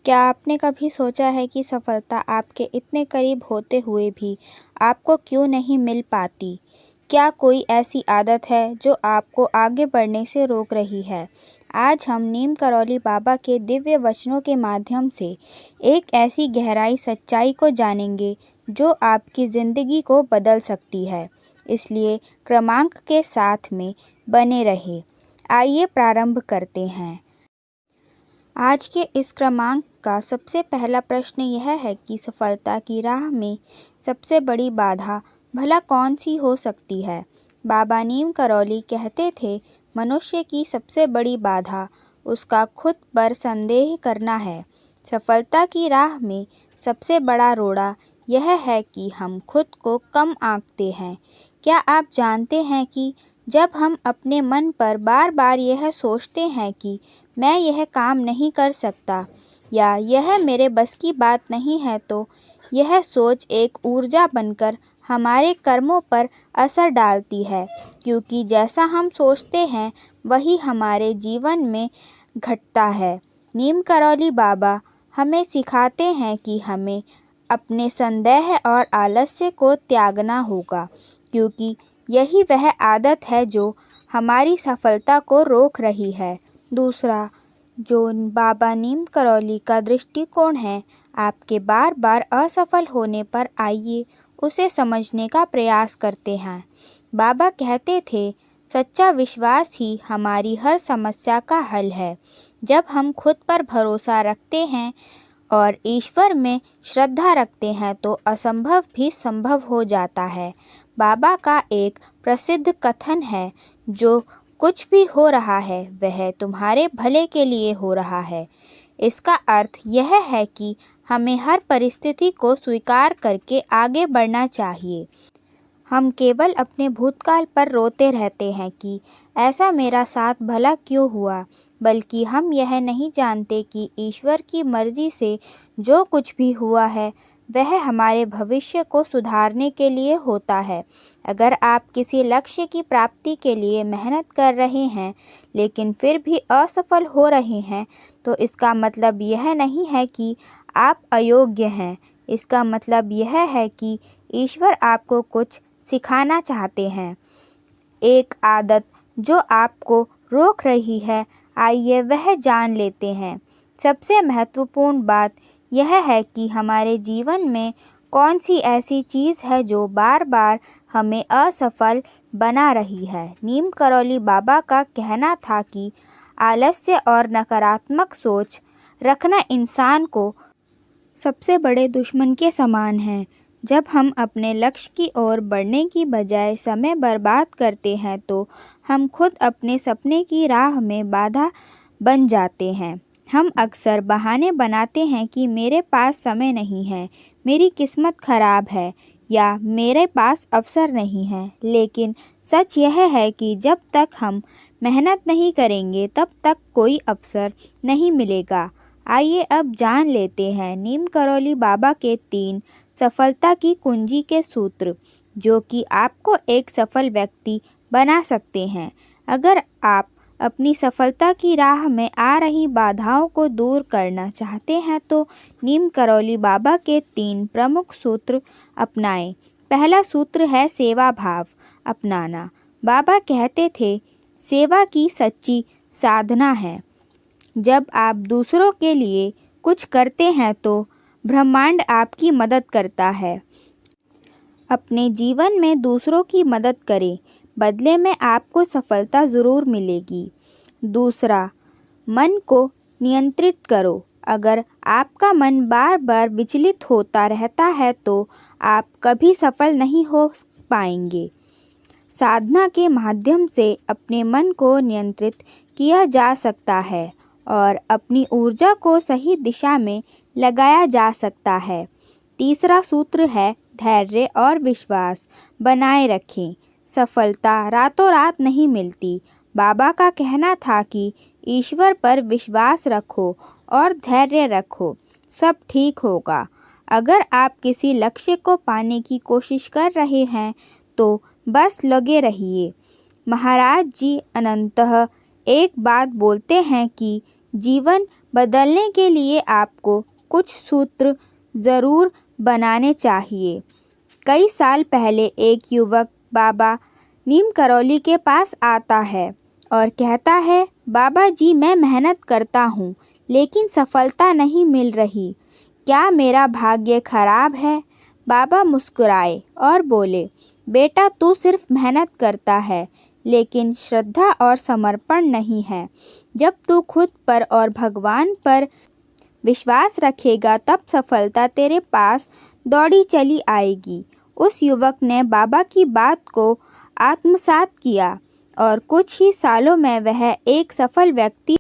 क्या आपने कभी सोचा है कि सफलता आपके इतने करीब होते हुए भी आपको क्यों नहीं मिल पाती? क्या कोई ऐसी आदत है जो आपको आगे बढ़ने से रोक रही है? आज हम नीम करौली बाबा के दिव्य वचनों के माध्यम से एक ऐसी गहराई सच्चाई को जानेंगे जो आपकी ज़िंदगी को बदल सकती है। इसलिए क्रमांक के साथ में बने रहे। आइए प्रारंभ करते हैं। आज के इस क्रमांक का सबसे पहला प्रश्न यह है कि सफलता की राह में सबसे बड़ी बाधा भला कौन सी हो सकती है? बाबा नीम करौली कहते थे, मनुष्य की सबसे बड़ी बाधा उसका खुद पर संदेह करना है। सफलता की राह में सबसे बड़ा रोड़ा यह है कि हम खुद को कम आंकते हैं। क्या आप जानते हैं कि जब हम अपने मन पर बार बार यह सोचते हैं कि मैं यह काम नहीं कर सकता या यह मेरे बस की बात नहीं है, तो यह सोच एक ऊर्जा बनकर हमारे कर्मों पर असर डालती है, क्योंकि जैसा हम सोचते हैं वही हमारे जीवन में घटता है। नीम करौली बाबा हमें सिखाते हैं कि हमें अपने संदेह और आलस्य को त्यागना होगा, क्योंकि यही वह आदत है जो हमारी सफलता को रोक रही है। दूसरा, जो बाबा नीम करौली का दृष्टिकोण है, आपके बार बार असफल होने पर आइए उसे समझने का प्रयास करते हैं। बाबा कहते थे, सच्चा विश्वास ही हमारी हर समस्या का हल है। जब हम खुद पर भरोसा रखते हैं और ईश्वर में श्रद्धा रखते हैं तो असंभव भी संभव हो जाता है। बाबा का एक प्रसिद्ध कथन है, जो कुछ भी हो रहा है वह तुम्हारे भले के लिए हो रहा है। इसका अर्थ यह है कि हमें हर परिस्थिति को स्वीकार करके आगे बढ़ना चाहिए। हम केवल अपने भूतकाल पर रोते रहते हैं कि ऐसा मेरा साथ भला क्यों हुआ, बल्कि हम यह नहीं जानते कि ईश्वर की मर्जी से जो कुछ भी हुआ है वह हमारे भविष्य को सुधारने के लिए होता है। अगर आप किसी लक्ष्य की प्राप्ति के लिए मेहनत कर रहे हैं लेकिन फिर भी असफल हो रहे हैं, तो इसका मतलब यह नहीं है कि आप अयोग्य हैं। इसका मतलब यह है कि ईश्वर आपको कुछ सिखाना चाहते हैं। एक आदत जो आपको रोक रही है, आइए वह जान लेते हैं। सबसे महत्वपूर्ण बात यह है कि हमारे जीवन में कौन सी ऐसी चीज़ है जो बार बार हमें असफल बना रही है। नीम करौली बाबा का कहना था कि आलस्य और नकारात्मक सोच रखना इंसान को सबसे बड़े दुश्मन के समान है। जब हम अपने लक्ष्य की ओर बढ़ने की बजाय समय बर्बाद करते हैं तो हम खुद अपने सपने की राह में बाधा बन जाते हैं। हम अक्सर बहाने बनाते हैं कि मेरे पास समय नहीं है, मेरी किस्मत खराब है या मेरे पास अवसर नहीं है। लेकिन सच यह है कि जब तक हम मेहनत नहीं करेंगे तब तक कोई अवसर नहीं मिलेगा। आइए अब जान लेते हैं नीम करौली बाबा के 3 सफलता की कुंजी के सूत्र, जो कि आपको एक सफल व्यक्ति बना सकते हैं। अगर आप अपनी सफलता की राह में आ रही बाधाओं को दूर करना चाहते हैं तो नीम करौली बाबा के 3 प्रमुख सूत्र अपनाएं। पहला सूत्र है सेवा भाव अपनाना। बाबा कहते थे, सेवा की सच्ची साधना है। जब आप दूसरों के लिए कुछ करते हैं तो ब्रह्मांड आपकी मदद करता है। अपने जीवन में दूसरों की मदद करें, बदले में आपको सफलता ज़रूर मिलेगी। दूसरा, मन को नियंत्रित करो। अगर आपका मन बार बार विचलित होता रहता है तो आप कभी सफल नहीं हो पाएंगे। साधना के माध्यम से अपने मन को नियंत्रित किया जा सकता है और अपनी ऊर्जा को सही दिशा में लगाया जा सकता है। तीसरा सूत्र है धैर्य और विश्वास बनाए रखें। सफलता रातों रात नहीं मिलती। बाबा का कहना था कि ईश्वर पर विश्वास रखो और धैर्य रखो, सब ठीक होगा। अगर आप किसी लक्ष्य को पाने की कोशिश कर रहे हैं तो बस लगे रहिए। महाराज जी अनंतः एक बात बोलते हैं कि जीवन बदलने के लिए आपको कुछ सूत्र ज़रूर बनाने चाहिए। कई साल पहले एक युवक बाबा नीम करौली के पास आता है और कहता है, बाबा जी मैं मेहनत करता हूँ लेकिन सफलता नहीं मिल रही, क्या मेरा भाग्य खराब है? बाबा मुस्कुराए और बोले, बेटा तू सिर्फ मेहनत करता है लेकिन श्रद्धा और समर्पण नहीं है। जब तू खुद पर और भगवान पर विश्वास रखेगा तब सफलता तेरे पास दौड़ी चली आएगी। उस युवक ने बाबा की बात को आत्मसात किया और कुछ ही सालों में वह एक सफल व्यक्ति